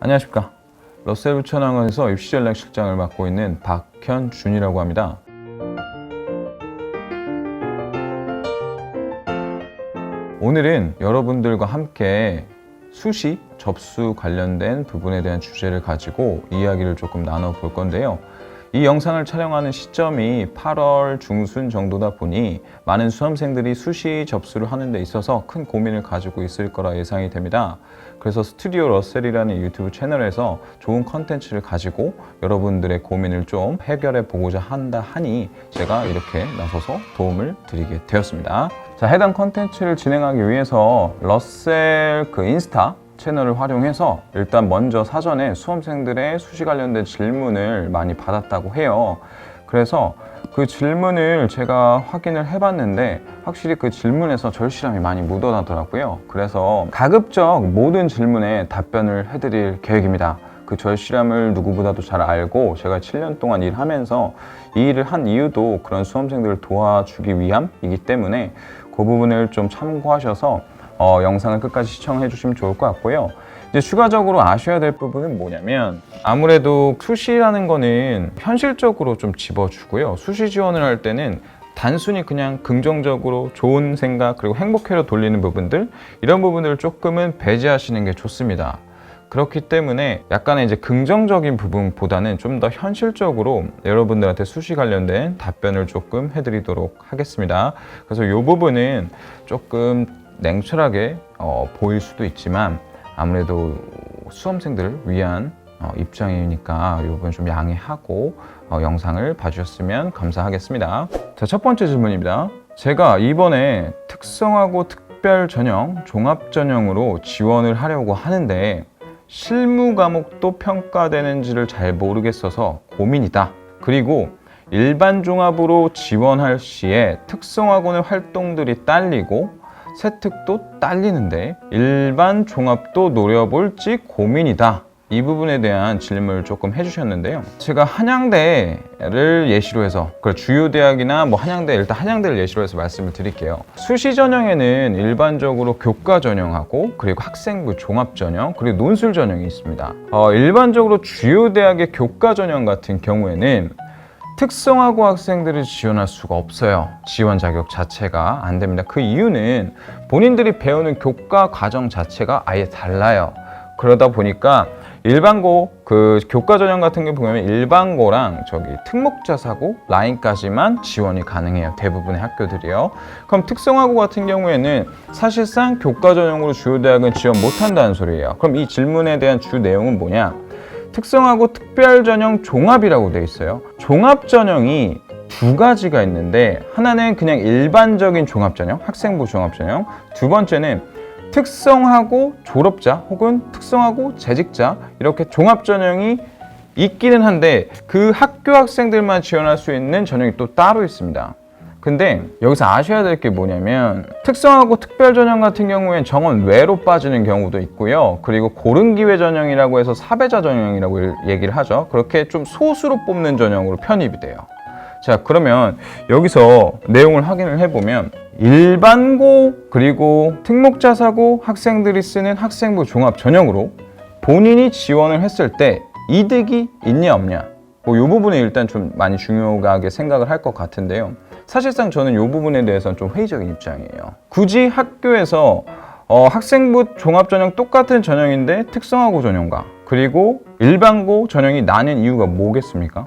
안녕하십니까. 러셀 부천학원에서 입시전략 실장을 맡고 있는 박현준이라고 합니다. 오늘은 여러분들과 함께 수시 접수 관련된 부분에 대한 주제를 가지고 이야기를 조금 나눠볼 건데요. 이 영상을 촬영하는 시점이 8월 중순 정도다 보니 많은 수험생들이 수시 접수를 하는 데 있어서 큰 고민을 가지고 있을 거라 예상이 됩니다. 그래서 스튜디오 러셀이라는 유튜브 채널에서 좋은 컨텐츠를 가지고 여러분들의 고민을 좀 해결해 보고자 한다 하니 제가 이렇게 나서서 도움을 드리게 되었습니다. 자, 해당 컨텐츠를 진행하기 위해서 러셀 인스타 채널을 활용해서 일단 먼저 사전에 수험생들의 수시 관련된 질문을 많이 받았다고 해요. 그래서 그 질문을 제가 확인을 해봤는데 확실히 그 질문에서 절실함이 많이 묻어나더라고요. 그래서 가급적 모든 질문에 답변을 해드릴 계획입니다. 그 절실함을 누구보다도 잘 알고 제가 7년 동안 일하면서 이 일을 한 이유도 그런 수험생들을 도와주기 위함이기 때문에 그 부분을 좀 참고하셔서 영상을 끝까지 시청해 주시면 좋을 것 같고요. 이제 추가적으로 아셔야 될 부분은 뭐냐면 아무래도 수시라는 거는 현실적으로 좀 집어주고요. 수시 지원을 할 때는 단순히 그냥 긍정적으로 좋은 생각 그리고 행복회로 돌리는 부분들 이런 부분들을 조금은 배제하시는 게 좋습니다. 그렇기 때문에 약간의 이제 긍정적인 부분보다는 좀 더 현실적으로 여러분들한테 수시 관련된 답변을 조금 해드리도록 하겠습니다. 그래서 이 부분은 조금 냉철하게 보일 수도 있지만 아무래도 수험생들을 위한 입장이니까 이 부분 좀 양해하고 영상을 봐주셨으면 감사하겠습니다. 자, 첫 번째 질문입니다. 제가 이번에 특성화고 특별전형, 종합전형으로 지원을 하려고 하는데 실무 과목도 평가되는지를 잘 모르겠어서 고민이다. 그리고 일반 종합으로 지원할 시에 특성화고의 활동들이 딸리고 세특도 딸리는데 일반 종합도 노려볼지 고민이다. 이 부분에 대한 질문을 조금 해주셨는데요. 제가 한양대를 예시로 해서 주요 대학이나 한양대, 일단 한양대를 예시로 해서 말씀을 드릴게요. 수시 전형에는 일반적으로 교과 전형하고 그리고 학생부 종합 전형 그리고 논술 전형이 있습니다. 일반적으로 주요 대학의 교과 전형 같은 경우에는 특성화고 학생들을 지원할 수가 없어요. 지원 자격 자체가 안 됩니다. 그 이유는 본인들이 배우는 교과 과정 자체가 아예 달라요. 그러다 보니까 일반고 교과 전형 같은 게 보면 일반고랑 특목자사고 라인까지만 지원이 가능해요. 대부분의 학교들이요. 그럼 특성화고 같은 경우에는 사실상 교과 전형으로 주요 대학은 지원 못한다는 소리예요. 그럼 이 질문에 대한 주 내용은 뭐냐? 특성화고 특별전형 종합이라고 되어 있어요. 종합전형이 두 가지가 있는데 하나는 그냥 일반적인 종합전형, 학생부 종합전형. 두 번째는 특성화고 졸업자 혹은 특성화고 재직자 이렇게 종합전형이 있기는 한데 그 학교 학생들만 지원할 수 있는 전형이 또 따로 있습니다. 근데 여기서 아셔야 될 게 뭐냐면 특성화고 특별전형 같은 경우엔 정원 외로 빠지는 경우도 있고요. 그리고 고른기회 전형이라고 해서 사배자 전형이라고 얘기를 하죠. 그렇게 좀 소수로 뽑는 전형으로 편입이 돼요. 자, 그러면 여기서 내용을 확인을 해보면 일반고 그리고 특목자사고 학생들이 쓰는 학생부 종합 전형으로 본인이 지원을 했을 때 이득이 있냐 없냐 이 부분에 일단 좀 많이 중요하게 생각을 할 것 같은데요. 사실상 저는 이 부분에 대해서는 좀 회의적인 입장이에요. 굳이 학교에서 학생부 종합전형 똑같은 전형인데 특성화고 전형과 그리고 일반고 전형이 나는 이유가 뭐겠습니까?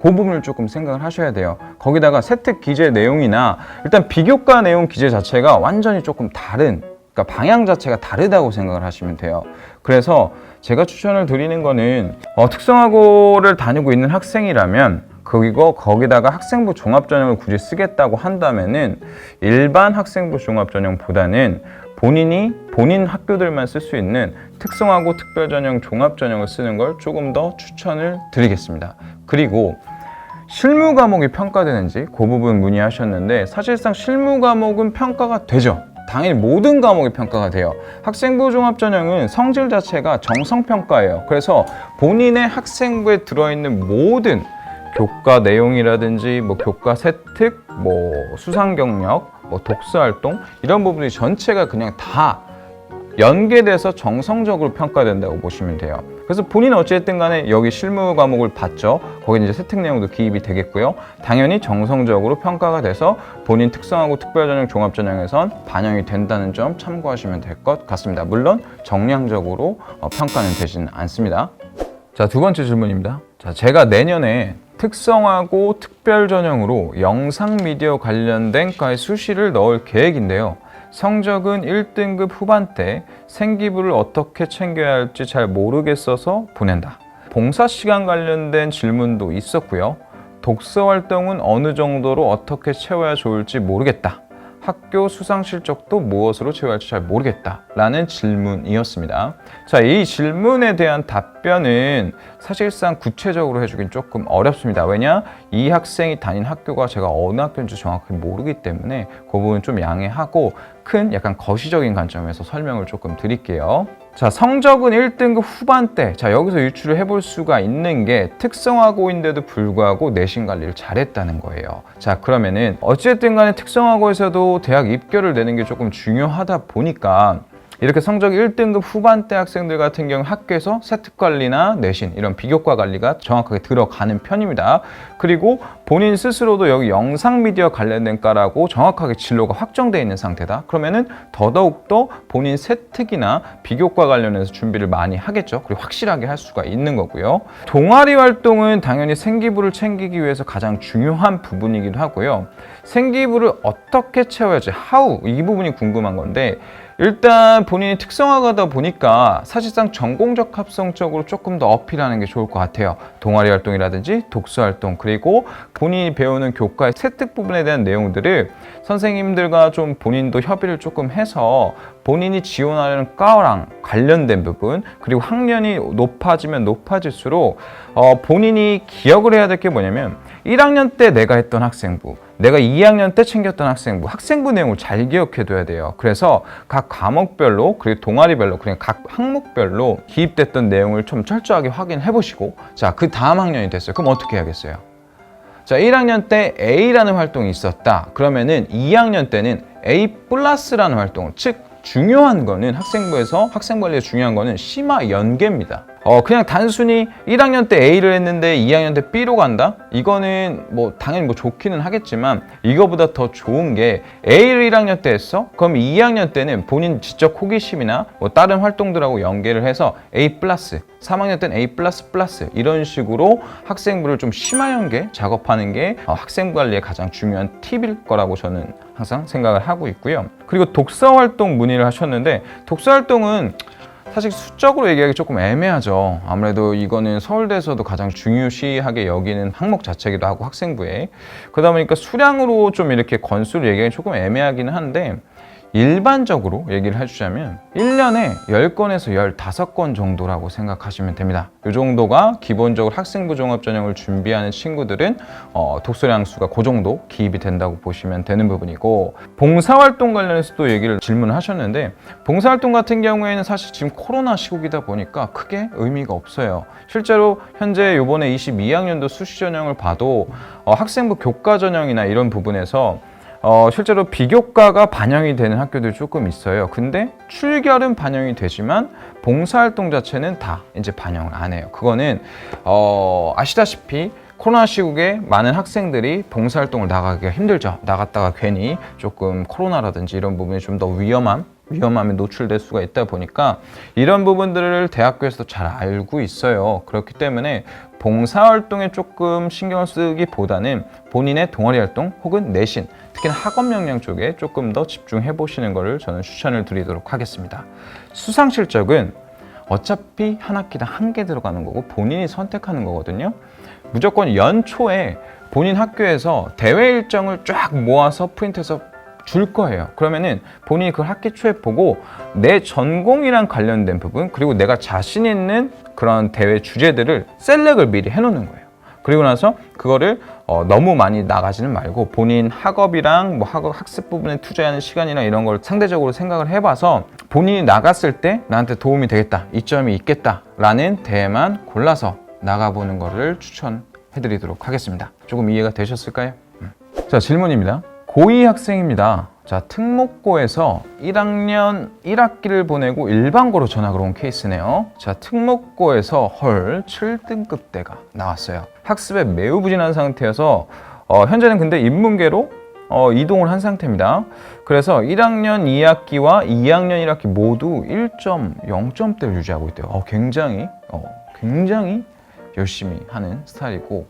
그 부분을 조금 생각을 하셔야 돼요. 거기다가 세특 기재 내용이나 일단 비교과 내용 기재 자체가 완전히 조금 다른, 그러니까 방향 자체가 다르다고 생각을 하시면 돼요. 그래서 제가 추천을 드리는 거는 특성화고를 다니고 있는 학생이라면 그리고 거기다가 학생부 종합전형을 굳이 쓰겠다고 한다면은 일반 학생부 종합전형보다는 본인 학교들만 쓸 수 있는 특성화고 특별전형 종합전형을 쓰는 걸 조금 더 추천을 드리겠습니다. 그리고 실무 과목이 평가되는지 그 부분 문의하셨는데 사실상 실무 과목은 평가가 되죠. 당연히 모든 과목이 평가가 돼요. 학생부 종합전형은 성질 자체가 정성평가예요. 그래서 본인의 학생부에 들어있는 모든 교과 내용이라든지 교과 세특, 수상 경력, 독서 활동 이런 부분이 전체가 그냥 다 연계돼서 정성적으로 평가된다고 보시면 돼요. 그래서 본인은 어쨌든 간에 여기 실무 과목을 봤죠. 거기 이제 세특 내용도 기입이 되겠고요. 당연히 정성적으로 평가가 돼서 본인 특성하고 특별전형, 종합전형에선 반영이 된다는 점 참고하시면 될 것 같습니다. 물론 정량적으로 평가는 되지는 않습니다. 자, 두 번째 질문입니다. 자, 제가 내년에 특성하고 특별전형으로 영상 미디어 관련된 과의 수시를 넣을 계획인데요. 성적은 1등급 후반대, 생기부를 어떻게 챙겨야 할지 잘 모르겠어서 보낸다. 봉사시간 관련된 질문도 있었고요. 독서 활동은 어느 정도로 어떻게 채워야 좋을지 모르겠다. 학교 수상 실적도 무엇으로 채워야 할지 잘 모르겠다 라는 질문이었습니다. 자, 이 질문에 대한 답변은 사실상 구체적으로 해주긴 조금 어렵습니다. 왜냐? 이 학생이 다닌 학교가 제가 어느 학교인지 정확히 모르기 때문에 그 부분 좀 양해하고 큰 약간 거시적인 관점에서 설명을 조금 드릴게요. 자, 성적은 1등급 후반대. 자, 여기서 유추를 해볼 수가 있는 게 특성화고인데도 불구하고 내신 관리를 잘했다는 거예요. 자, 그러면은 어쨌든 간에 특성화고에서도 대학 입결을 내는 게 조금 중요하다 보니까 이렇게 성적이 1등급 후반대 학생들 같은 경우 학교에서 세특 관리나 내신 이런 비교과 관리가 정확하게 들어가는 편입니다. 그리고 본인 스스로도 여기 영상 미디어 관련된 과라고 정확하게 진로가 확정되어 있는 상태다. 그러면은 더더욱더 본인 세특이나 비교과 관련해서 준비를 많이 하겠죠. 그리고 확실하게 할 수가 있는 거고요. 동아리 활동은 당연히 생기부를 챙기기 위해서 가장 중요한 부분이기도 하고요. 생기부를 어떻게 채워야지, how, 이 부분이 궁금한 건데 일단 본인이 특성화가다 보니까 사실상 전공적 합성적으로 조금 더 어필하는 게 좋을 것 같아요. 동아리 활동이라든지 독서 활동, 그리고 본인이 배우는 교과의 세특 부분에 대한 내용들을 선생님들과 좀 본인도 협의를 조금 해서 본인이 지원하려는 과랑 관련된 부분, 그리고 학년이 높아지면 높아질수록 본인이 기억을 해야 될 게 뭐냐면 1학년 때 내가 했던 학생부, 내가 2학년 때 챙겼던 학생부 내용을 잘 기억해둬야 돼요. 그래서 각 과목별로, 그리고 동아리별로, 그리고 각 항목별로 기입됐던 내용을 좀 철저하게 확인해 보시고, 자, 그 다음 학년이 됐어요. 그럼 어떻게 해야겠어요? 자, 1학년 때 A라는 활동이 있었다. 그러면은 2학년 때는 A 플러스라는 활동, 즉 중요한 거는 학생부에서 학생관리에 중요한 거는 심화 연계입니다. 그냥 단순히 1학년 때 A를 했는데 2학년 때 B로 간다? 이거는 뭐 당연히 뭐 좋기는 하겠지만 이거보다 더 좋은 게 A를 1학년 때 했어? 그럼 2학년 때는 본인 지적 호기심이나 뭐 다른 활동들하고 연계를 해서 A 플러스, 3학년 때는 A 플러스 플러스 이런 식으로 학생부를 좀 심화 연계 작업하는 게 학생부 관리의 가장 중요한 팁일 거라고 저는 항상 생각을 하고 있고요. 그리고 독서 활동 문의를 하셨는데 독서 활동은 사실 수적으로 얘기하기 조금 애매하죠. 아무래도 이거는 서울대에서도 가장 중요시하게 여기는 항목 자체이기도 하고 학생부에 그러다 보니까 수량으로 좀 이렇게 건수를 얘기하기 조금 애매하기는 한데 일반적으로 얘기를 해주자면 1년에 10건에서 15건 정도라고 생각하시면 됩니다. 이 정도가 기본적으로 학생부 종합전형을 준비하는 친구들은 독서량 수가 그 정도 기입이 된다고 보시면 되는 부분이고, 봉사활동 관련해서도 질문을 하셨는데 봉사활동 같은 경우에는 사실 지금 코로나 시국이다 보니까 크게 의미가 없어요. 실제로 현재 이번에 22학년도 수시전형을 봐도 학생부 교과전형이나 이런 부분에서 실제로 비교과가 반영이 되는 학교들이 조금 있어요. 근데 출결은 반영이 되지만 봉사활동 자체는 다 이제 반영을 안 해요. 그거는 아시다시피 코로나 시국에 많은 학생들이 봉사활동을 나가기가 힘들죠. 나갔다가 괜히 조금 코로나라든지 이런 부분이 좀 더 위험함에 노출될 수가 있다 보니까 이런 부분들을 대학교에서도 잘 알고 있어요. 그렇기 때문에 봉사활동에 조금 신경을 쓰기보다는 본인의 동아리 활동 혹은 내신, 특히나 학업 역량 쪽에 조금 더 집중해 보시는 것을 저는 추천을 드리도록 하겠습니다. 수상 실적은 어차피 한 학기당 1개 들어가는 거고 본인이 선택하는 거거든요. 무조건 연초에 본인 학교에서 대회 일정을 쫙 모아서 프린트해서 줄 거예요. 그러면은 본인이 그 학기 초에 보고 내 전공이랑 관련된 부분, 그리고 내가 자신 있는 그런 대회 주제들을 셀렉을 미리 해놓는 거예요. 그리고 나서 그거를 너무 많이 나가지는 말고 본인 학업이랑 뭐 학습 부분에 투자하는 시간이나 이런 걸 상대적으로 생각을 해봐서 본인이 나갔을 때 나한테 도움이 되겠다, 이점이 있겠다 라는 대회만 골라서 나가보는 거를 추천해드리도록 하겠습니다. 조금 이해가 되셨을까요? 자, 질문입니다. 고2 학생입니다. 자, 특목고에서 1학년 1학기를 보내고 일반고로 전학을 온 케이스네요. 자, 특목고에서 헐 7등급대가 나왔어요. 학습에 매우 부진한 상태여서 현재는 근데 인문계로 이동을 한 상태입니다. 그래서 1학년 2학기와 2학년 1학기 모두 1.0점대를 유지하고 있대요. 굉장히 열심히 하는 스타일이고,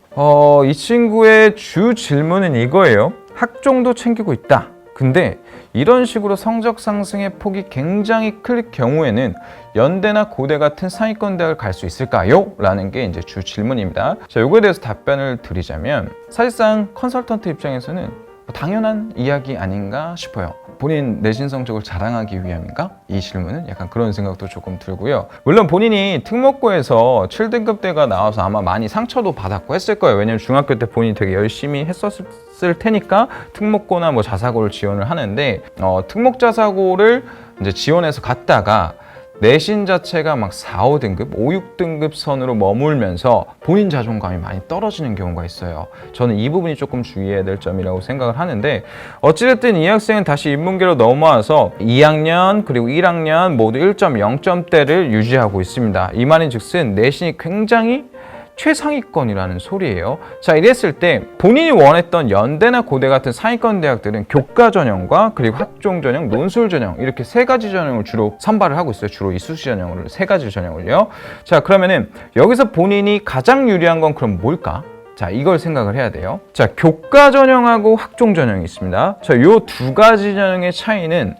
이 친구의 주 질문은 이거예요. 학종도 챙기고 있다. 근데 이런 식으로 성적 상승의 폭이 굉장히 클 경우에는 연대나 고대 같은 상위권 대학을 갈 수 있을까요? 라는 게 이제 주 질문입니다. 자, 요거에 대해서 답변을 드리자면 사실상 컨설턴트 입장에서는 당연한 이야기 아닌가 싶어요. 본인 내신 성적을 자랑하기 위함인가? 이 질문은 약간 그런 생각도 조금 들고요. 물론 본인이 특목고에서 7등급대가 나와서 아마 많이 상처도 받았고 했을 거예요. 왜냐면 중학교 때 본인이 되게 열심히 했었을 테니까 특목고나 뭐 자사고를 지원을 하는데 특목자사고를 이제 지원해서 갔다가 내신 자체가 막 4, 5등급, 5, 6등급 선으로 머물면서 본인 자존감이 많이 떨어지는 경우가 있어요. 저는 이 부분이 조금 주의해야 될 점이라고 생각을 하는데, 어찌됐든 이 학생은 다시 인문계로 넘어와서 2학년 그리고 1학년 모두 1.0점대를 유지하고 있습니다. 이 말인 즉슨 내신이 굉장히 최상위권이라는 소리예요. 자, 이랬을 때 본인이 원했던 연대나 고대 같은 상위권 대학들은 교과 전형과 그리고 학종 전형, 논술 전형 이렇게 세 가지 전형을 주로 선발을 하고 있어요. 주로 이수시 전형을 세 가지 전형을요. 자, 그러면은 여기서 본인이 가장 유리한 건 그럼 뭘까? 자, 이걸 생각을 해야 돼요. 자, 교과 전형하고 학종 전형이 있습니다. 자, 요 두 가지 전형의 차이는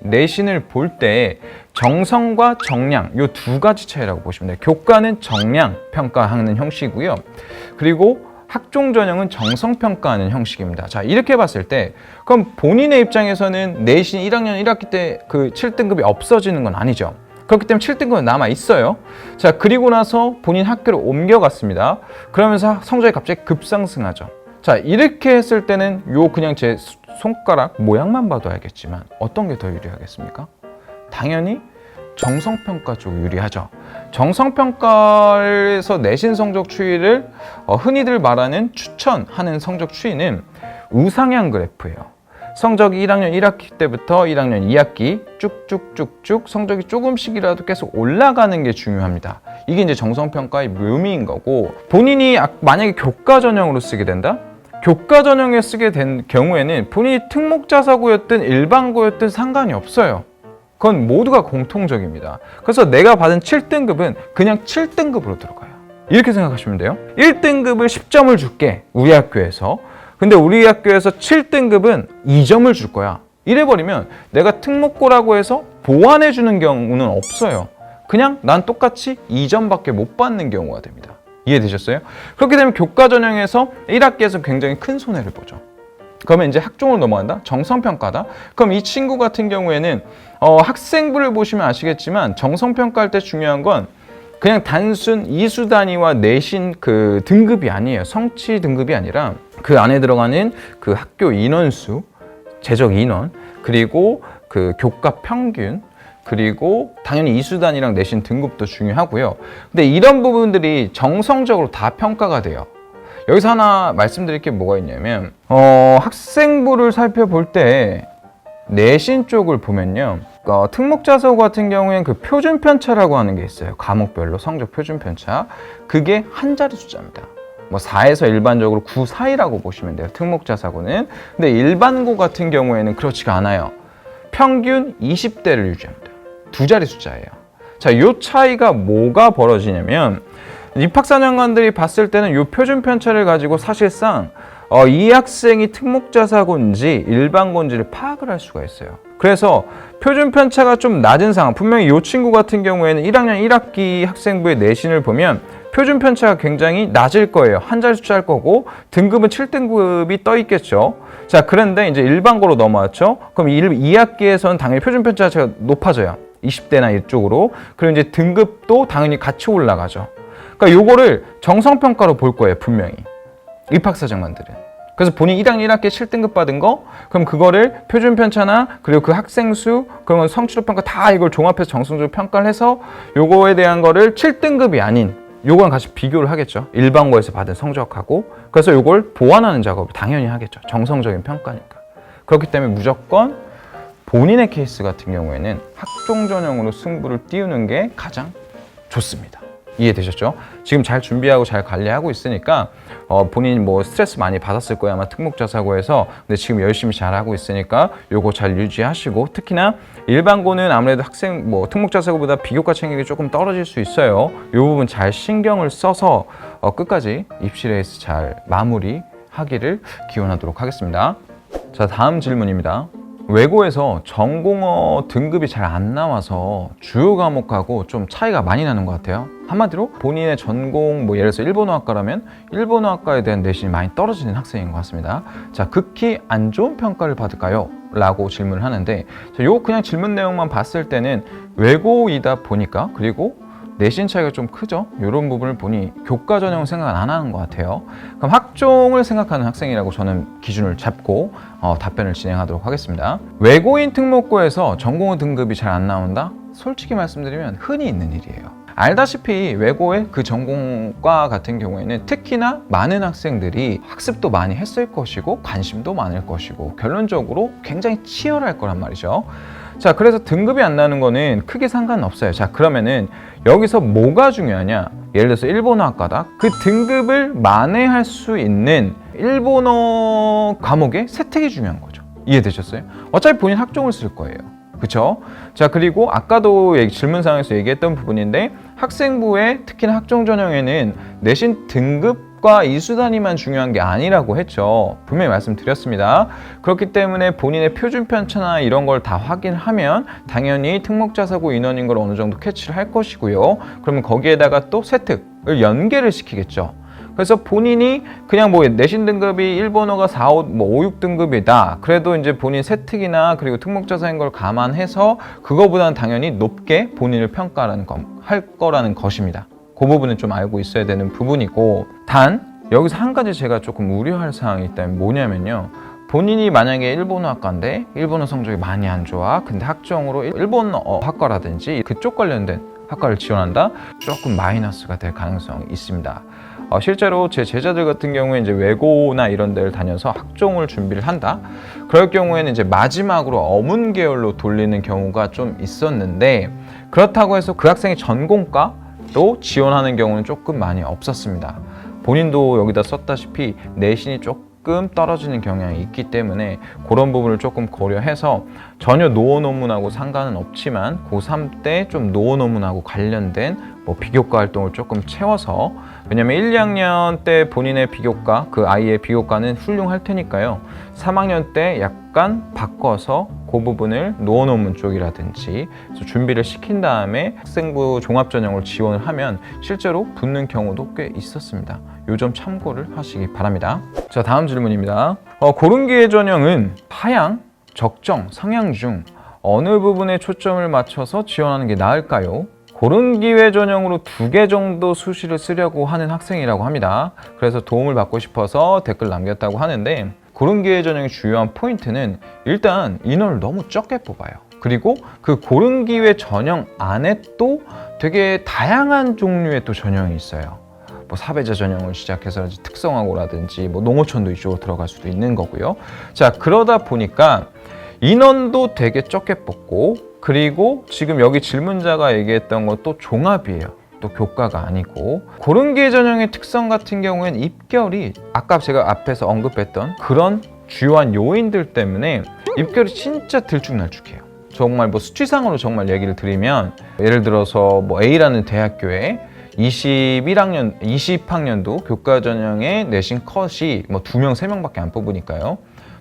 내신을 볼 때 정성과 정량 이 두 가지 차이라고 보시면 돼요. 교과는 정량 평가하는 형식이고요. 그리고 학종 전형은 정성 평가하는 형식입니다. 자, 이렇게 봤을 때 그럼 본인의 입장에서는 내신 1학년 1학기 때 그 7등급이 없어지는 건 아니죠. 그렇기 때문에 7등급은 남아 있어요. 자, 그리고 나서 본인 학교로 옮겨갔습니다. 그러면서 성적이 갑자기 급상승하죠. 자, 이렇게 했을 때는 요 그냥 제 손가락 모양만 봐도 알겠지만 어떤 게 더 유리하겠습니까? 당연히 정성평가 쪽이 유리하죠. 정성평가에서 내신 성적 추이를 흔히들 말하는 추천하는 성적 추이는 우상향 그래프예요. 성적이 1학년 1학기 때부터 1학년 2학기 쭉쭉쭉쭉 성적이 조금씩이라도 계속 올라가는 게 중요합니다. 이게 이제 정성평가의 묘미인 거고, 본인이 만약에 교과 전형으로 쓰게 된다? 교과 전형에 쓰게 된 경우에는 본인이 특목자사고였든 일반고였든 상관이 없어요. 그건 모두가 공통적입니다. 그래서 내가 받은 7등급은 그냥 7등급으로 들어가요. 이렇게 생각하시면 돼요. 1등급을 10점을 줄게, 우리 학교에서. 근데 우리 학교에서 7등급은 2점을 줄 거야. 이래버리면 내가 특목고라고 해서 보완해 주는 경우는 없어요. 그냥 난 똑같이 2점밖에 못 받는 경우가 됩니다. 이해되셨어요? 그렇게 되면 교과 전형에서 1학기에서 굉장히 큰 손해를 보죠. 그러면 이제 학종으로 넘어간다? 정성평가다? 그럼 이 친구 같은 경우에는 학생부를 보시면 아시겠지만 정성평가할 때 중요한 건 그냥 단순 이수 단위와 내신 그 등급이 아니에요. 성취 등급이 아니라 그 안에 들어가는 그 학교 인원수, 재적 인원, 그리고 그 교과 평균, 그리고 당연히 이수단이랑 내신 등급도 중요하고요. 근데 이런 부분들이 정성적으로 다 평가가 돼요. 여기서 하나 말씀드릴 게 뭐가 있냐면 학생부를 살펴볼 때 내신 쪽을 보면요. 특목자사고 같은 경우에는 그 표준 편차라고 하는 게 있어요. 과목별로 성적 표준 편차. 그게 한 자리 숫자입니다. 뭐 4에서 일반적으로 9 사이라고 보시면 돼요. 특목자사고는. 근데 일반고 같은 경우에는 그렇지가 않아요. 평균 20대를 유지합니다. 두 자리 숫자예요. 자, 이 차이가 뭐가 벌어지냐면 입학사정관들이 봤을 때는 이 표준 편차를 가지고 사실상 이 학생이 특목자사고인지 일반고인지를 파악을 할 수가 있어요. 그래서 표준 편차가 좀 낮은 상황, 분명히 이 친구 같은 경우에는 1학년 1학기 학생부의 내신을 보면 표준 편차가 굉장히 낮을 거예요. 한 자리 숫자일 거고 등급은 7등급이 떠 있겠죠. 자, 그런데 이제 일반고로 넘어왔죠. 그럼 2학기에서는 당연히 표준 편차가 높아져요. 20대나 이쪽으로. 그리고 이제 등급도 당연히 같이 올라가죠. 그러니까 요거를 정성평가로 볼 거예요, 분명히. 입학사정관들은. 그래서 본인 1학년 1학기에 7등급 받은 거, 그럼 그거를 표준 편차나 그리고 그 학생 수, 그러면 성취도 평가 다 이걸 종합해서 정성적으로 평가를 해서 요거에 대한 거를 7등급이 아닌 요거랑 같이 비교를 하겠죠. 일반고에서 받은 성적하고. 그래서 요걸 보완하는 작업을 당연히 하겠죠. 정성적인 평가니까. 그렇기 때문에 무조건 본인의 케이스 같은 경우에는 학종 전형으로 승부를 띄우는 게 가장 좋습니다. 이해되셨죠? 지금 잘 준비하고 잘 관리하고 있으니까 본인이 뭐 스트레스 많이 받았을 거예요. 아마 특목자사고에서. 근데 지금 열심히 잘하고 있으니까 요거 잘 유지하시고, 특히나 일반고는 아무래도 학생 뭐 특목자사고보다 비교과 챙기기 조금 떨어질 수 있어요. 요 부분 잘 신경을 써서 끝까지 입시 레이스 잘 마무리하기를 기원하도록 하겠습니다. 자, 다음 질문입니다. 외고에서 전공어 등급이 잘 안 나와서 주요 과목하고 좀 차이가 많이 나는 것 같아요. 한마디로 본인의 전공, 뭐 예를 들어서 일본어학과라면 일본어학과에 대한 내신이 많이 떨어지는 학생인 것 같습니다. 자, 극히 안 좋은 평가를 받을까요? 라고 질문을 하는데, 요 그냥 질문 내용만 봤을 때는 외고이다 보니까, 그리고 내신 차이가 좀 크죠? 이런 부분을 보니 교과 전형을 생각 안 하는 것 같아요. 그럼 학종을 생각하는 학생이라고 저는 기준을 잡고 답변을 진행하도록 하겠습니다. 외고인 특목고에서 전공어 등급이 잘 안 나온다? 솔직히 말씀드리면 흔히 있는 일이에요. 알다시피 외고의 그 전공과 같은 경우에는 특히나 많은 학생들이 학습도 많이 했을 것이고 관심도 많을 것이고 결론적으로 굉장히 치열할 거란 말이죠. 자, 그래서 등급이 안 나는 거는 크게 상관없어요. 자, 그러면은 여기서 뭐가 중요하냐? 예를 들어서 일본어학과다. 그 등급을 만회할 수 있는 일본어 과목의 세택이 중요한 거죠. 이해되셨어요? 어차피 본인 학종을 쓸 거예요. 그쵸? 자, 그리고 아까도 질문사항에서 얘기했던 부분인데, 학생부의 특히나 학종 전형에는 내신 등급과 이수 단위만 중요한 게 아니라고 했죠. 분명히 말씀드렸습니다. 그렇기 때문에 본인의 표준 편차나 이런 걸 다 확인하면 당연히 특목자사고 인원인 걸 어느 정도 캐치를 할 것이고요. 그러면 거기에다가 또 세특을 연계를 시키겠죠. 그래서 본인이 그냥 뭐 내신 등급이 일본어가 4, 5, 뭐 5, 6등급이다. 그래도 이제 본인 세특이나 그리고 특목자사인 걸 감안해서 그거보다는 당연히 높게 본인을 할 거라는 것입니다. 그 부분은 좀 알고 있어야 되는 부분이고, 단 여기서 한 가지 제가 조금 우려할 사항이 있다면 뭐냐면요. 본인이 만약에 일본어학과인데 일본어 성적이 많이 안 좋아. 근데 학종으로 일본어 학과라든지 그쪽 관련된 학과를 지원한다? 조금 마이너스가 될 가능성이 있습니다. 실제로 제 제자들 같은 경우에 이제 외고나 이런 데를 다녀서 학종을 준비를 한다. 그럴 경우에는 이제 마지막으로 어문 계열로 돌리는 경우가 좀 있었는데, 그렇다고 해서 그 학생이 전공과도 지원하는 경우는 조금 많이 없었습니다. 본인도 여기다 썼다시피 내신이 조금 떨어지는 경향이 있기 때문에 그런 부분을 조금 고려해서 전혀 노어 논문하고 상관은 없지만 고3 때 좀 노어 논문하고 관련된 뭐 비교과 활동을 조금 채워서, 왜냐면 1, 2학년 때 본인의 비교과, 그 아이의 비교과는 훌륭할 테니까요. 3학년 때 약간 바꿔서 그 부분을 노어 논문 쪽이라든지 준비를 시킨 다음에 학생부 종합전형을 지원을 하면 실제로 붙는 경우도 꽤 있었습니다. 요 점 참고를 하시기 바랍니다. 자, 다음 질문입니다. 고른기회 전형은 하향, 적정, 상향 중 어느 부분에 초점을 맞춰서 지원하는 게 나을까요? 고른기회 전형으로 2개 정도 수시를 쓰려고 하는 학생이라고 합니다. 그래서 도움을 받고 싶어서 댓글 남겼다고 하는데, 고른기회 전형의 주요한 포인트는 일단 인원을 너무 적게 뽑아요. 그리고 그 고른기회 전형 안에 또 되게 다양한 종류의 또 전형이 있어요. 뭐 사배자 전형을 시작해서 특성화고라든지 뭐 농어촌도 이쪽으로 들어갈 수도 있는 거고요. 자, 그러다 보니까 인원도 되게 적게 뽑고, 그리고 지금 여기 질문자가 얘기했던 것도 종합이에요. 또 교과가 아니고. 고른기회 전형의 특성 같은 경우에는 입결이 아까 제가 앞에서 언급했던 그런 주요한 요인들 때문에 입결이 진짜 들쭉날쭉해요. 정말 뭐 수치상으로 정말 얘기를 드리면, 예를 들어서 뭐 A라는 대학교에 20학년도 교과 전형의 내신 컷이 뭐 2명, 3명밖에 안 뽑으니까요.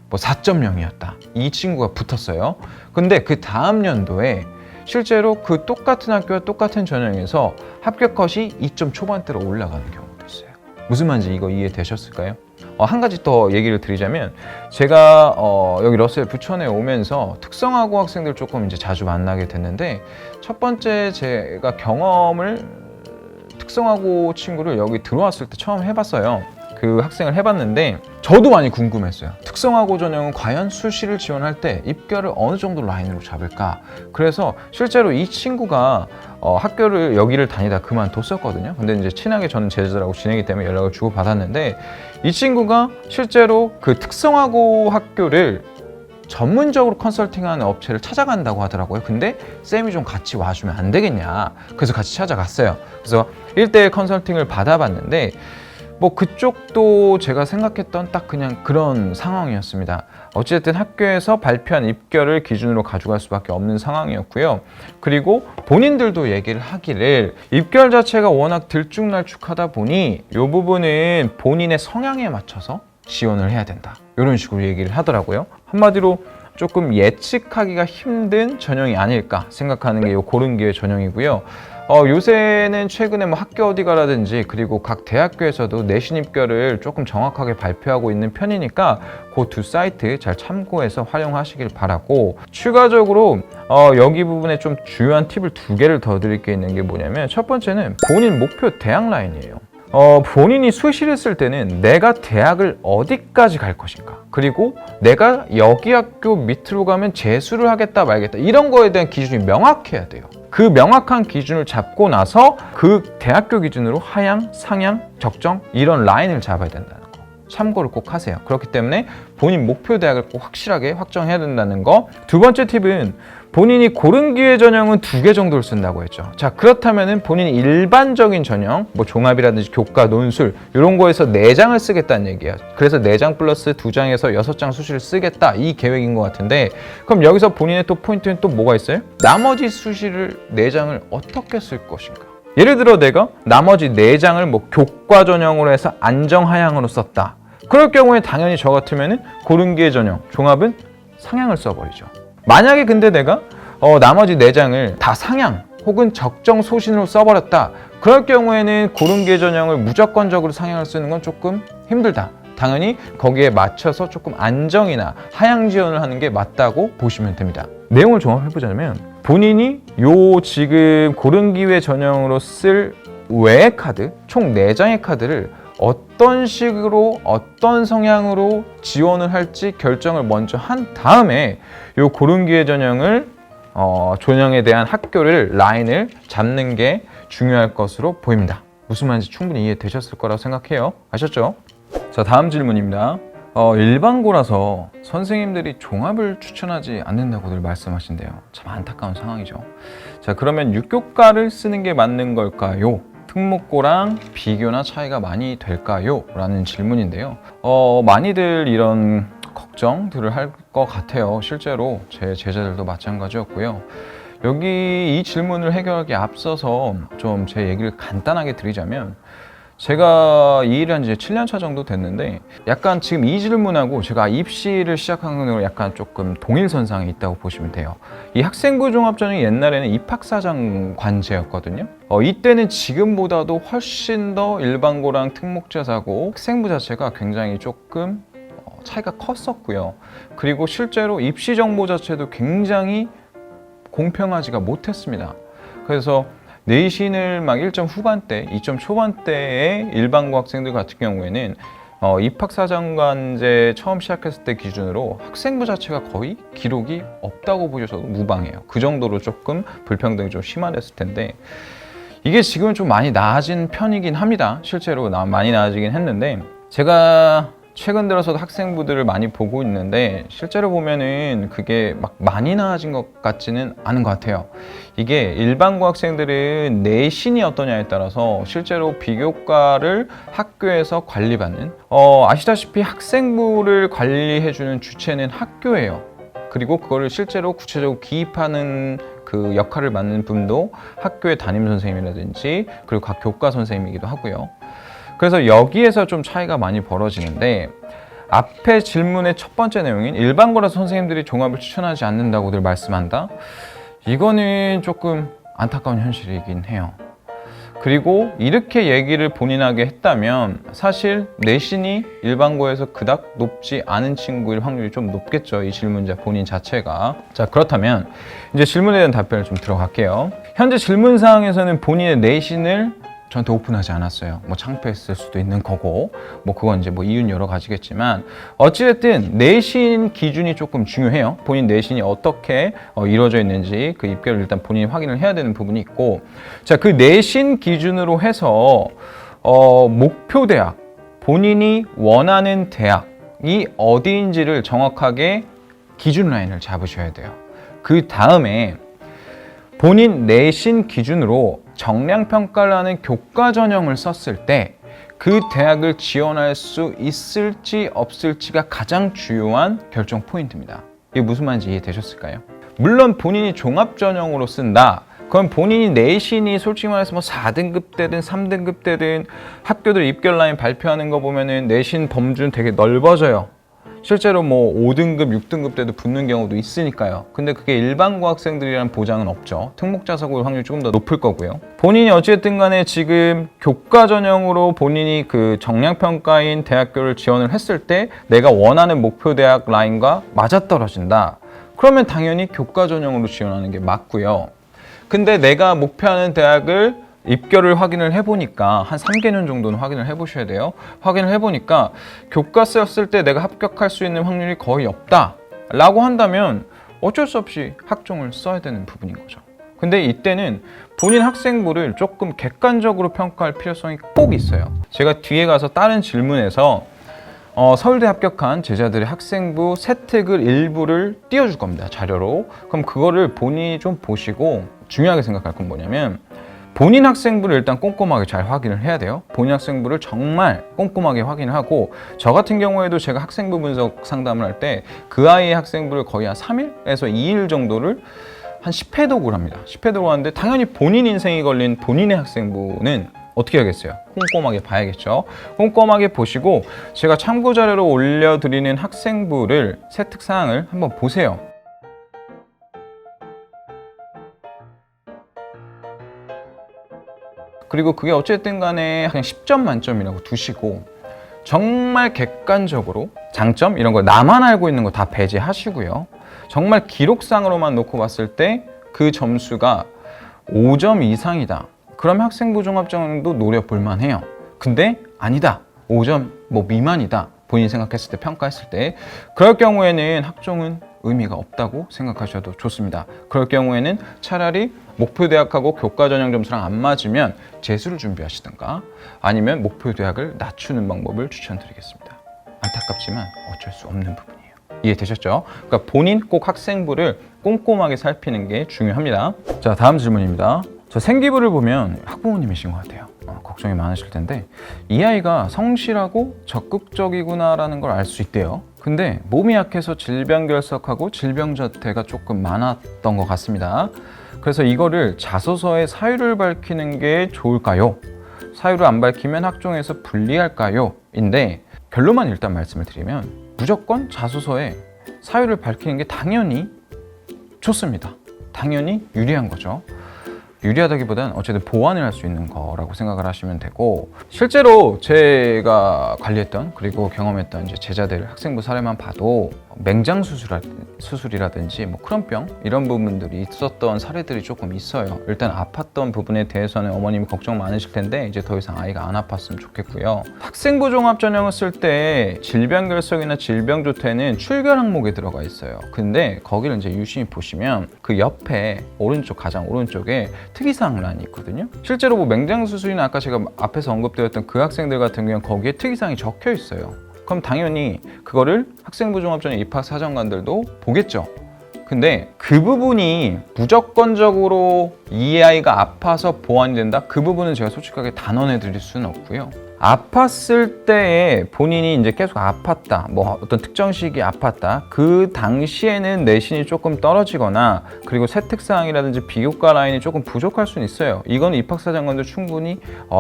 뭐 4.0이었다. 이 친구가 붙었어요. 근데 그 다음 연도에 실제로 그 똑같은 학교와 똑같은 전형에서 합격 컷이 2점 초반대로 올라가는 경우도 있어요. 무슨 말인지 이거 이해되셨을까요? 한 가지 더 얘기를 드리자면, 제가 여기 러셀 부천에 오면서 특성화고 학생들 조금 이제 자주 만나게 됐는데, 첫 번째 제가 경험을 특성화고 친구를 여기 들어왔을 때 처음 해봤어요. 그 학생을 해봤는데 저도 많이 궁금했어요. 특성화고 전형은 과연 수시를 지원할 때 입결을 어느 정도 라인으로 잡을까? 그래서 실제로 이 친구가 학교를 여기를 다니다 그만뒀었거든요. 근데 이제 친하게 저는 제자들하고 지내기 때문에 연락을 주고 받았는데 이 친구가 실제로 그 특성화고 학교를 전문적으로 컨설팅하는 업체를 찾아간다고 하더라고요. 근데 쌤이 좀 같이 와주면 안 되겠냐. 그래서 같이 찾아갔어요. 그래서 1대1 컨설팅을 받아봤는데 뭐 그쪽도 제가 생각했던 딱 그냥 그런 상황이었습니다. 어쨌든 학교에서 발표한 입결을 기준으로 가져갈 수밖에 없는 상황이었고요. 그리고 본인들도 얘기를 하기를 입결 자체가 워낙 들쭉날쭉하다 보니 이 부분은 본인의 성향에 맞춰서 지원을 해야 된다. 이런 식으로 얘기를 하더라고요. 한마디로 조금 예측하기가 힘든 전형이 아닐까 생각하는 게 이 고른 기회 전형이고요. 요새는 최근에 뭐 학교 어디 가라든지 그리고 각 대학교에서도 내신 입결을 조금 정확하게 발표하고 있는 편이니까 그 두 사이트 잘 참고해서 활용하시길 바라고, 추가적으로 여기 부분에 좀 주요한 팁을 2개를 더 드릴 게 있는 게 뭐냐면, 첫 번째는 본인 목표 대학 라인이에요. 본인이 수시를 쓸 때는 내가 대학을 어디까지 갈 것인가, 그리고 내가 여기 학교 밑으로 가면 재수를 하겠다 말겠다, 이런 거에 대한 기준이 명확해야 돼요. 그 명확한 기준을 잡고 나서 그 대학교 기준으로 하향, 상향, 적정 이런 라인을 잡아야 된다는 거 참고를 꼭 하세요. 그렇기 때문에 본인 목표 대학을 꼭 확실하게 확정해야 된다는 거. 2번째 팁은 본인이 고른 기회 전형은 2개 정도를 쓴다고 했죠. 자, 그렇다면은 본인이 일반적인 전형, 뭐 종합이라든지 교과, 논술 이런 거에서 4장을 쓰겠다는 얘기예요. 그래서 4장 플러스 2장에서 6장 수시를 쓰겠다, 이 계획인 것 같은데, 그럼 여기서 본인의 또 포인트는 또 뭐가 있어요? 나머지 수시를 4장을 어떻게 쓸 것인가? 예를 들어 내가 나머지 4장을 뭐 교과 전형으로 해서 안정 하향으로 썼다. 그럴 경우에 당연히 저 같으면은 고른 기회 전형, 종합은 상향을 써버리죠. 만약에 근데 내가 나머지 4장을 다 상향 혹은 적정 소신으로 써버렸다. 그럴 경우에는 고른 기회 전형을 무조건적으로 상향을 쓰는 건 조금 힘들다. 당연히 거기에 맞춰서 조금 안정이나 하향 지원을 하는 게 맞다고 보시면 됩니다. 내용을 종합해보자면, 본인이 요 지금 고른 기회 전형으로 쓸 외의 카드, 총 4장의 카드를 어떤 식으로 어떤 성향으로 지원을 할지 결정을 먼저 한 다음에 요 고른 기회 전형을 전형에 대한 학교를 라인을 잡는 게 중요할 것으로 보입니다. 무슨 말인지 충분히 이해되셨을 거라고 생각해요. 아셨죠? 자, 다음 질문입니다. 일반고라서 선생님들이 종합을 추천하지 않는다고들 말씀하신대요. 참 안타까운 상황이죠. 자, 그러면 6교과를 쓰는 게 맞는 걸까요? 특목고랑 비교나 차이가 많이 될까요? 라는 질문인데요. 많이들 이런 걱정들을 할 것 같아요. 실제로 제 제자들도 마찬가지였고요. 여기 이 질문을 해결하기에 앞서서 좀 제 얘기를 간단하게 드리자면, 제가 이 일을 한 지 7년차 정도 됐는데, 약간 지금 이 질문하고 제가 입시를 시작한 거는 약간 조금 동일선상에 있다고 보시면 돼요. 이 학생부 종합전형이 옛날에는 입학사정 관제였거든요. 이때는 지금보다도 훨씬 더 일반고랑 특목자사고 학생부 자체가 굉장히 조금 차이가 컸었고요. 그리고 실제로 입시 정보 자체도 굉장히 공평하지가 못했습니다. 그래서 내신을 막 1점 후반대, 2점 초반대의 일반고 학생들 같은 경우에는 입학사정관제 처음 시작했을 때 기준으로 학생부 자체가 거의 기록이 없다고 보셔도 무방해요. 그 정도로 조금 불평등이 좀 심화됐을 텐데, 이게 지금은 좀 많이 나아진 편이긴 합니다. 실제로 많이 나아지긴 했는데, 제가 최근 들어서도 학생부들을 많이 보고 있는데 실제로 보면은 그게 막 많이 나아진 것 같지는 않은 것 같아요. 이게 일반고 학생들은 내신이 어떠냐에 따라서 실제로 비교과를 학교에서 관리받는, 아시다시피 학생부를 관리해주는 주체는 학교예요. 그리고 그거를 실제로 구체적으로 기입하는 그 역할을 맡는 분도 학교의 담임 선생님이라든지 그리고 각 교과 선생님이기도 하고요. 그래서 여기에서 좀 차이가 많이 벌어지는데, 앞에 질문의 첫 번째 내용인 일반고라서 선생님들이 종합을 추천하지 않는다고들 말씀한다? 이거는 조금 안타까운 현실이긴 해요. 그리고 이렇게 얘기를 본인에게 했다면 사실 내신이 일반고에서 그닥 높지 않은 친구일 확률이 좀 높겠죠, 이 질문자 본인 자체가. 자, 그렇다면 이제 질문에 대한 답변을 좀 들어갈게요. 현재 질문 사항에서는 본인의 내신을 저한테 오픈하지 않았어요. 뭐 창피했을 수도 있는 거고, 뭐 그건 이제 뭐 이유는 여러 가지겠지만, 어찌됐든 내신 기준이 조금 중요해요. 본인 내신이 어떻게 이루어져 있는지 그 입결을 일단 본인이 확인을 해야 되는 부분이 있고, 자, 그 내신 기준으로 해서 목표 대학, 본인이 원하는 대학이 어디인지를 정확하게 기준 라인을 잡으셔야 돼요. 그 다음에 본인 내신 기준으로 정량평가를 하는 교과 전형을 썼을 때 그 대학을 지원할 수 있을지 없을지가 가장 중요한 결정 포인트입니다. 이게 무슨 말인지 이해되셨을까요? 물론 본인이 종합 전형으로 쓴다. 그럼 본인이 내신이 솔직히 말해서 뭐 4등급 되든 3등급 되든 학교들 입결 라인 발표하는 거 보면은 내신 범주는 되게 넓어져요. 실제로 뭐 5등급, 6등급 때도 붙는 경우도 있으니까요. 근데 그게 일반고 학생들이란 보장은 없죠. 특목자사고 확률이 조금 더 높을 거고요. 본인이 어쨌든 간에 지금 교과 전형으로 본인이 그 정량평가인 대학교를 지원을 했을 때 내가 원하는 목표 대학 라인과 맞아떨어진다. 그러면 당연히 교과 전형으로 지원하는 게 맞고요. 근데 내가 목표하는 대학을 입결을 확인을 해보니까 한 3개년 정도는 확인을 해보셔야 돼요. 확인을 해보니까 교과 썼을 때 내가 합격할 수 있는 확률이 거의 없다 라고 한다면 어쩔 수 없이 학종을 써야 되는 부분인 거죠. 근데 이때는 본인 학생부를 조금 객관적으로 평가할 필요성이 꼭 있어요. 제가 뒤에 가서 다른 질문에서 서울대 합격한 제자들의 학생부 세특을 일부를 띄워줄 겁니다. 자료로. 그럼 그거를 본인이 좀 보시고 중요하게 생각할 건 뭐냐면 본인 학생부를 일단 꼼꼼하게 잘 확인을 해야 돼요. 본인 학생부를 정말 꼼꼼하게 확인하고 저 같은 경우에도 제가 학생부 분석 상담을 할 때 그 아이의 학생부를 거의 한 3일에서 2일 정도를 한 10회독을 합니다. 10회독을 하는데 당연히 본인 인생이 걸린 본인의 학생부는 어떻게 하겠어요? 꼼꼼하게 봐야겠죠. 꼼꼼하게 보시고 제가 참고 자료로 올려드리는 학생부를 세특 사항을 한번 보세요. 그리고 그게 어쨌든 간에 그냥 10점 만점이라고 두시고 정말 객관적으로 장점 이런 거 나만 알고 있는 거 다 배제하시고요. 정말 기록상으로만 놓고 봤을 때 그 점수가 5점 이상이다. 그럼 학생부 종합전형도 노려볼 만해요. 근데 아니다. 5점 뭐 미만이다. 본인이 생각했을 때 평가했을 때 그럴 경우에는 학종은 의미가 없다고 생각하셔도 좋습니다. 그럴 경우에는 차라리 목표 대학하고 교과 전형 점수랑 안 맞으면 재수를 준비하시든가 아니면 목표 대학을 낮추는 방법을 추천드리겠습니다. 안타깝지만 어쩔 수 없는 부분이에요. 이해되셨죠? 그러니까 본인 꼭 학생부를 꼼꼼하게 살피는 게 중요합니다. 자, 다음 질문입니다. 저 생기부를 보면 학부모님이신 것 같아요. 걱정이 많으실 텐데 이 아이가 성실하고 적극적이구나라는 걸 알 수 있대요. 근데 몸이 약해서 질병결석하고 질병자태가 조금 많았던 것 같습니다. 그래서 이거를 자소서에 사유를 밝히는 게 좋을까요? 사유를 안 밝히면 학종에서 불리할까요? 인데 결론만 일단 말씀을 드리면 무조건 자소서에 사유를 밝히는 게 당연히 좋습니다. 당연히 유리한 거죠. 유리하다기보다는 어쨌든 보완을 할 수 있는 거라고 생각을 하시면 되고 실제로 제가 관리했던 그리고 경험했던 이제 제자들 학생부 사례만 봐도 맹장 수술이라든지 뭐 크론병 이런 부분들이 있었던 사례들이 조금 있어요. 일단 아팠던 부분에 대해서는 어머님이 걱정 많으실 텐데 이제 더 이상 아이가 안 아팠으면 좋겠고요. 학생부 종합 전형을 쓸 때 질병결석이나 질병조퇴는 출결 항목에 들어가 있어요. 근데 거기를 이제 유심히 보시면 그 옆에 오른쪽 가장 오른쪽에 특이사항 란이 있거든요. 실제로 뭐 맹장 수술이나 아까 제가 앞에서 언급드렸던 그 학생들 같은 경우는 거기에 특이사항이 적혀 있어요. 그럼 당연히 그거를 학생부 종합전형 입학 사정관들도 보겠죠. 근데 그 부분이 무조건적으로 이 아이가 아파서 보완이 된다? 그 부분은 제가 솔직하게 단언해 드릴 수는 없고요. 아팠을 때에 본인이 이제 계속 아팠다, 뭐 어떤 특정 시기에 아팠다, 그 당시에는 내신이 조금 떨어지거나 그리고 세특사항이라든지 비교과 라인이 조금 부족할 수는 있어요. 이거는 입학사정관도 충분히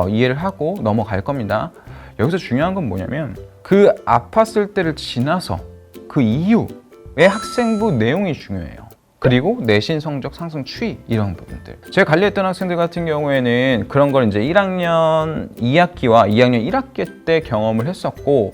이해를 하고 넘어갈 겁니다. 여기서 중요한 건 뭐냐면 그 아팠을 때를 지나서 그 이후의 학생부 내용이 중요해요. 그리고 내신 성적 상승 추이 이런 부분들. 제가 관리했던 학생들 같은 경우에는 그런 걸 이제 1학년 2학기와 2학년 1학기 때 경험을 했었고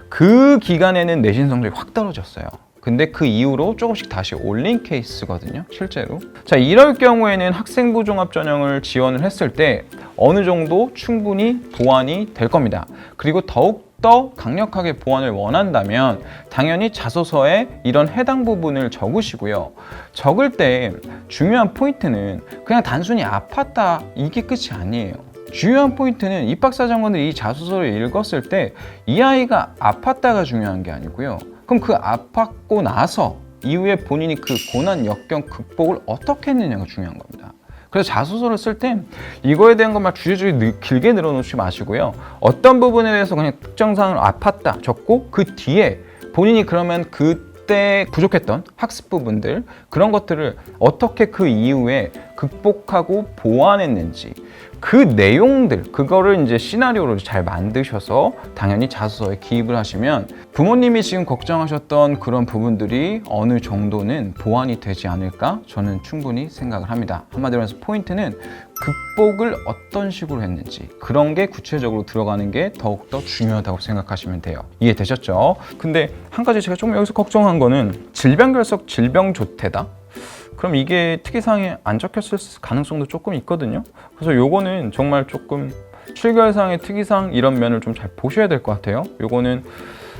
그 기간에는 내신 성적이 확 떨어졌어요. 근데 그 이후로 조금씩 다시 올린 케이스거든요, 실제로. 자, 이럴 경우에는 학생부 종합 전형을 지원을 했을 때 어느 정도 충분히 보완이 될 겁니다. 그리고 더욱더 강력하게 보완을 원한다면 당연히 자소서에 이런 해당 부분을 적으시고요. 적을 때 중요한 포인트는 그냥 단순히 아팠다 이게 끝이 아니에요. 중요한 포인트는 입학사정관들이 이 자소서를 읽었을 때 이 아이가 아팠다가 중요한 게 아니고요. 그럼 그 아팠고 나서 이후에 본인이 그 고난 역경 극복을 어떻게 했느냐가 중요한 겁니다. 그래서 자소서를 쓸 때 이거에 대한 것만 주제주의 길게 늘어놓지 마시고요. 어떤 부분에 대해서 그냥 특정 사항을 아팠다 적고 그 뒤에 본인이 그러면 그때 부족했던 학습 부분들 그런 것들을 어떻게 그 이후에 극복하고 보완했는지 그 내용들 그거를 이제 시나리오로 잘 만드셔서 당연히 자소서에 기입을 하시면 부모님이 지금 걱정하셨던 그런 부분들이 어느 정도는 보완이 되지 않을까 저는 충분히 생각을 합니다. 한마디로 해서 포인트는 극복을 어떤 식으로 했는지 그런 게 구체적으로 들어가는 게 더욱더 중요하다고 생각하시면 돼요. 이해되셨죠? 근데 한 가지 제가 좀 여기서 걱정한 거는 질병결석 질병조퇴다? 그럼 이게 특이사항에 안 적혔을 가능성도 조금 있거든요. 그래서 요거는 정말 조금 7개월상의 특이사항 이런 면을 좀 잘 보셔야 될 것 같아요. 요거는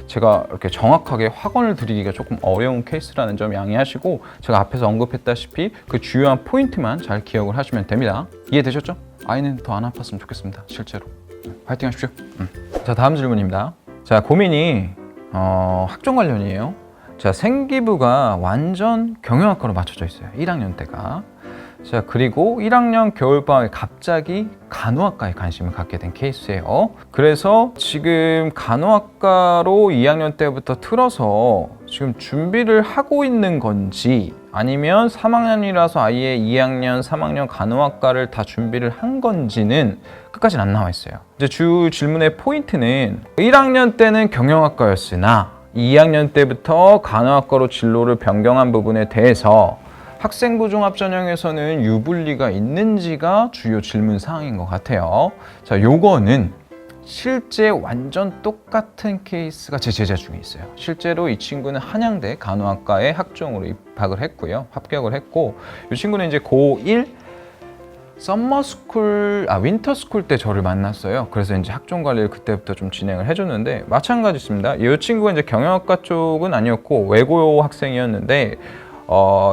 제가 이렇게 정확하게 확언을 드리기가 조금 어려운 케이스라는 점 양해하시고 제가 앞에서 언급했다시피 그 주요한 포인트만 잘 기억을 하시면 됩니다. 이해되셨죠? 아이는 더 안 아팠으면 좋겠습니다. 실제로. 파이팅 하십시오. 자, 다음 질문입니다. 자, 고민이 학종 관련이에요. 자, 생기부가 완전 경영학과로 맞춰져 있어요. 1학년 때가. 자, 그리고 1학년 겨울방학에 갑자기 간호학과에 관심을 갖게 된 케이스예요. 그래서 지금 간호학과로 2학년 때부터 틀어서 지금 준비를 하고 있는 건지 아니면 3학년이라서 아예 2학년, 3학년 간호학과를 다 준비를 한 건지는 끝까지는 안 나와 있어요. 이제 주 질문의 포인트는 1학년 때는 경영학과였으나 2학년 때부터 간호학과로 진로를 변경한 부분에 대해서 학생부 종합전형에서는 유불리가 있는지가 주요 질문 사항인 것 같아요. 자, 요거는 실제 완전 똑같은 케이스가 제 제자 중에 있어요. 실제로 이 친구는 한양대 간호학과에 학종으로 입학을 했고요. 합격을 했고 이 친구는 이제 고1 윈터스쿨 때 저를 만났어요. 그래서 이제 학종 관리를 그때부터 좀 진행을 해줬는데 마찬가지입니다. 이 친구가 이제 경영학과 쪽은 아니었고 외고 학생이었는데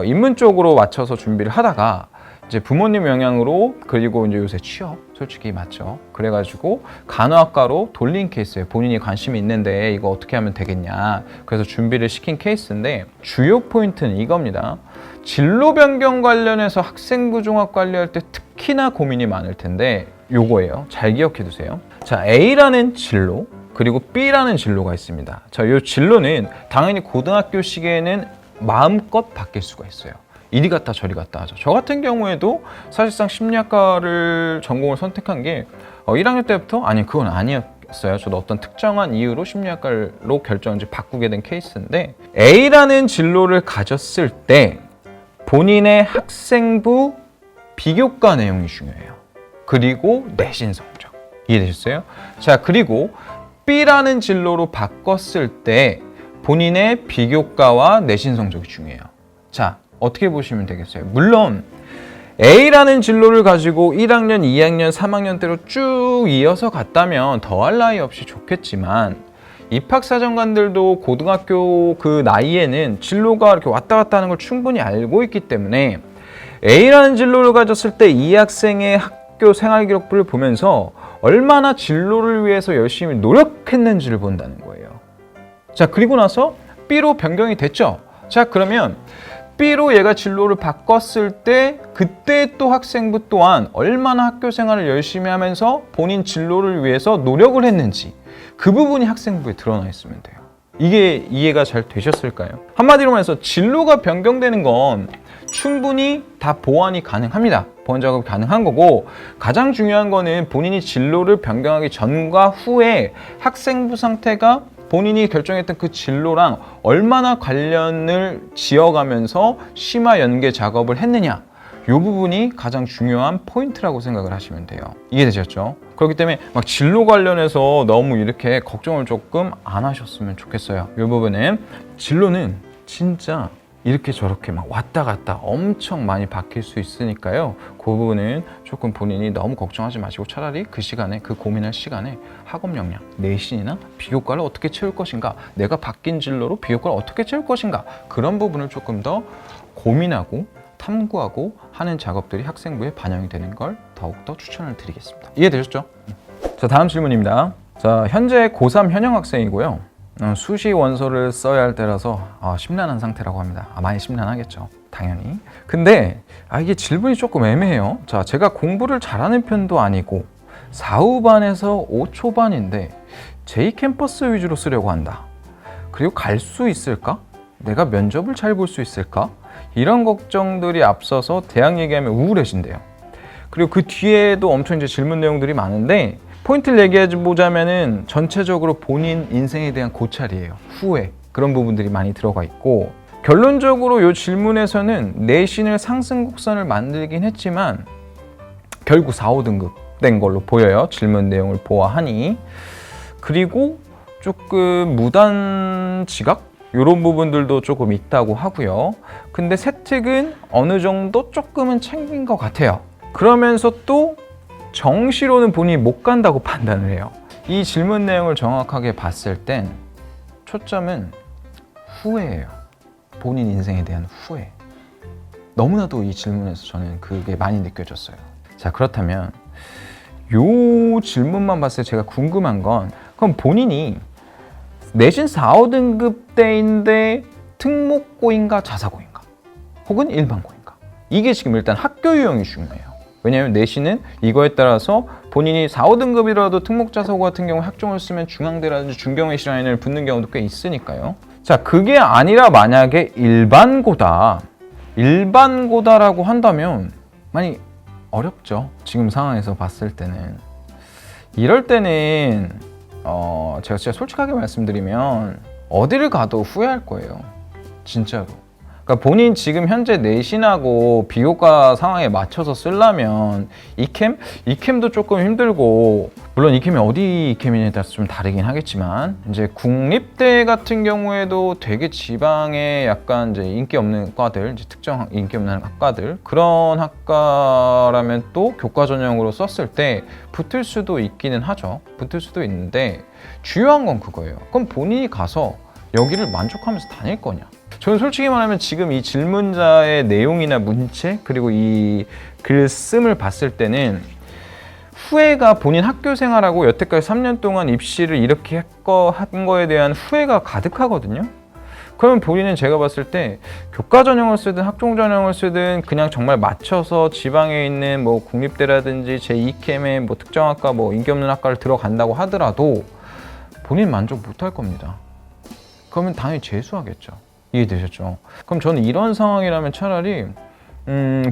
인문 쪽으로 맞춰서 준비를 하다가 이제 부모님 영향으로 그리고 이제 요새 취업 솔직히 맞죠. 그래가지고 간호학과로 돌린 케이스예요. 본인이 관심이 있는데 이거 어떻게 하면 되겠냐. 그래서 준비를 시킨 케이스인데 주요 포인트는 이겁니다. 진로 변경 관련해서 학생부 종합 관리할 때 특히나 고민이 많을 텐데 요거예요. 잘 기억해 두세요. 자, A라는 진로 그리고 B라는 진로가 있습니다. 자, 요 진로는 당연히 고등학교 시기에는 마음껏 바뀔 수가 있어요. 이리 갔다 저리 갔다 하죠. 저 같은 경우에도 사실상 심리학과를 전공을 선택한 게 1학년 때부터 그건 아니었어요. 저도 어떤 특정한 이유로 심리학과로 결정을 바꾸게 된 케이스인데 A라는 진로를 가졌을 때 본인의 학생부 비교과 내용이 중요해요. 그리고 내신 성적. 이해되셨어요? 자, 그리고 B라는 진로로 바꿨을 때 본인의 비교과와 내신 성적이 중요해요. 자, 어떻게 보시면 되겠어요? 물론 A라는 진로를 가지고 1학년, 2학년, 3학년 때로 쭉 이어서 갔다면 더할 나위 없이 좋겠지만 입학사정관들도 고등학교 그 나이에는 진로가 이렇게 왔다 갔다 하는 걸 충분히 알고 있기 때문에 A라는 진로를 가졌을 때 이 학생의 학교 생활기록부를 보면서 얼마나 진로를 위해서 열심히 노력했는지를 본다는 거예요. 자, 그리고 나서 B로 변경이 됐죠. 자, 그러면 B로 얘가 진로를 바꿨을 때 그때 또 학생부 또한 얼마나 학교 생활을 열심히 하면서 본인 진로를 위해서 노력을 했는지 그 부분이 학생부에 드러나 있으면 돼요. 이게 이해가 잘 되셨을까요? 한마디로 말해서 진로가 변경되는 건 충분히 다 보완이 가능합니다. 보완 작업이 가능한 거고 가장 중요한 거는 본인이 진로를 변경하기 전과 후에 학생부 상태가 본인이 결정했던 그 진로랑 얼마나 관련을 지어가면서 심화 연계 작업을 했느냐 이 부분이 가장 중요한 포인트라고 생각을 하시면 돼요. 이해되셨죠? 그렇기 때문에 막 진로 관련해서 너무 이렇게 걱정을 조금 안 하셨으면 좋겠어요. 이 부분은 진로는 진짜 이렇게 저렇게 막 왔다 갔다 엄청 많이 바뀔 수 있으니까요. 그 부분은 조금 본인이 너무 걱정하지 마시고 차라리 그 시간에, 그 고민할 시간에 학업 역량, 내신이나 비교과를 어떻게 채울 것인가, 내가 바뀐 진로로 비교과를 어떻게 채울 것인가, 그런 부분을 조금 더 고민하고 탐구하고 하는 작업들이 학생부에 반영이 되는 걸 더욱더 추천을 드리겠습니다. 이해되셨죠? 자, 다음 질문입니다. 자, 현재 고3 현역 학생이고요. 수시 원서를 써야 할 때라서 심란한 상태라고 합니다. 많이 심란하겠죠, 당연히. 근데 이게 질문이 조금 애매해요. 자, 제가 공부를 잘하는 편도 아니고 4, 5반에서 5 초반인데 J캠퍼스 위주로 쓰려고 한다. 그리고 갈 수 있을까? 내가 면접을 잘 볼 수 있을까? 이런 걱정들이 앞서서 대학 얘기하면 우울해진대요. 그리고 그 뒤에도 엄청 이제 질문 내용들이 많은데 포인트를 얘기해보자면은 전체적으로 본인 인생에 대한 고찰이에요. 후회, 그런 부분들이 많이 들어가 있고, 결론적으로 이 질문에서는 내신을 상승 곡선을 만들긴 했지만 결국 4, 5등급 된 걸로 보여요. 질문 내용을 보아하니. 그리고 조금 무단 지각? 이런 부분들도 조금 있다고 하고요. 근데 세특은 어느 정도 조금은 챙긴 것 같아요. 그러면서 또 정시로는 본인이 못 간다고 판단을 해요. 이 질문 내용을 정확하게 봤을 땐 초점은 후회예요. 본인 인생에 대한 후회. 너무나도 이 질문에서 저는 그게 많이 느껴졌어요. 자, 그렇다면 이 질문만 봤을 때 제가 궁금한 건, 그럼 본인이 내신 4, 5등급 때인데 특목고인가 자사고인가 혹은 일반고인가, 이게 지금 일단 학교 유형이 중요해요. 왜냐하면 내신은 이거에 따라서 본인이 4, 5등급이라도 특목자사고 같은 경우 학종을 쓰면 중앙대라든지 중경외시 라인을 붙는 경우도 꽤 있으니까요. 자, 그게 아니라 만약에 일반고다라고 한다면 많이 어렵죠. 지금 상황에서 봤을 때는. 이럴 때는 제가 진짜 솔직하게 말씀드리면 어디를 가도 후회할 거예요. 진짜로. 그러니까 본인 지금 현재 내신하고 비교과 상황에 맞춰서 쓰려면 이캠도 조금 힘들고, 물론 이캠이 어디 이캠이냐에 따라서 좀 다르긴 하겠지만, 이제 국립대 같은 경우에도 되게 지방에 약간 이제 인기 없는 과들, 이제 특정 인기 없는 학과들, 그런 학과라면 또 교과 전형으로 썼을 때 붙을 수도 있기는 하죠. 붙을 수도 있는데 중요한 건 그거예요. 그럼 본인이 가서 여기를 만족하면서 다닐 거냐? 저는 솔직히 말하면 지금 이 질문자의 내용이나 문체, 그리고 이 글씀을 봤을 때는 후회가, 본인 학교 생활하고 여태까지 3년 동안 입시를 이렇게 한 거에 대한 후회가 가득하거든요. 그러면 본인은 제가 봤을 때 교과 전형을 쓰든 학종 전형을 쓰든 그냥 정말 맞춰서 지방에 있는 뭐 국립대라든지 제2캠의 뭐 특정 학과, 뭐 인기 없는 학과를 들어간다고 하더라도 본인 만족 못할 겁니다. 그러면 당연히 재수하겠죠. 이해되셨죠? 그럼 저는 이런 상황이라면 차라리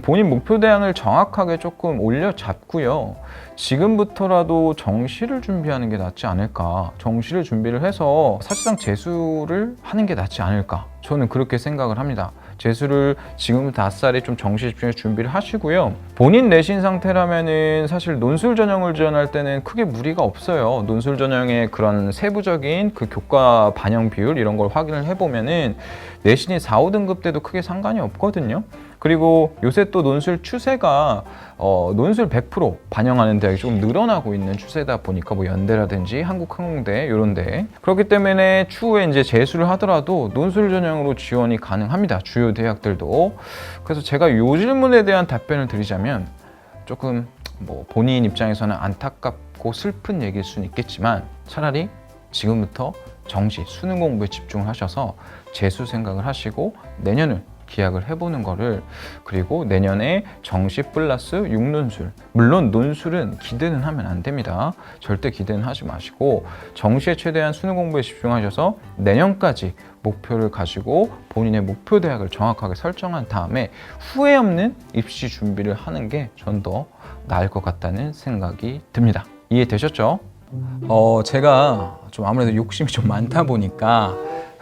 본인 목표 대항을 정확하게 조금 올려 잡고요. 지금부터라도 정시를 준비하는 게 낫지 않을까. 정시를 준비를 해서 사실상 재수를 하는 게 낫지 않을까. 저는 그렇게 생각을 합니다. 재수를 지금부터 아싸리 좀 정시 집중해서 준비를 하시고요. 본인 내신 상태라면은 사실 논술 전형을 지원할 때는 크게 무리가 없어요. 논술 전형의 그런 세부적인 그 교과 반영 비율 이런 걸 확인을 해보면은 내신이 4, 5등급 때도 크게 상관이 없거든요. 그리고 요새 또 논술 추세가 논술 100% 반영하는 대학이 조금 늘어나고 있는 추세다 보니까 뭐 연대라든지 한국항공대 이런 데, 그렇기 때문에 추후에 이제 재수를 하더라도 논술 전형으로 지원이 가능합니다. 주요 대학들도. 그래서 제가 요 질문에 대한 답변을 드리자면 조금 뭐 본인 입장에서는 안타깝고 슬픈 얘기일 수는 있겠지만 차라리 지금부터 정시 수능 공부에 집중을 하셔서 재수 생각을 하시고 내년을 기약을 해보는 거를, 그리고 내년에 정시 플러스 6논술, 물론 논술은 기대는 하면 안 됩니다. 절대 기대는 하지 마시고 정시에 최대한 수능 공부에 집중하셔서 내년까지 목표를 가지고 본인의 목표 대학을 정확하게 설정한 다음에 후회 없는 입시 준비를 하는 게 전 더 나을 것 같다는 생각이 듭니다. 이해되셨죠? 제가 좀 아무래도 욕심이 좀 많다 보니까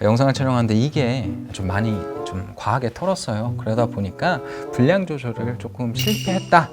영상을 촬영하는데 이게 좀 많이 좀 과하게 털었어요. 그러다 보니까 분량 조절을 조금 실패했다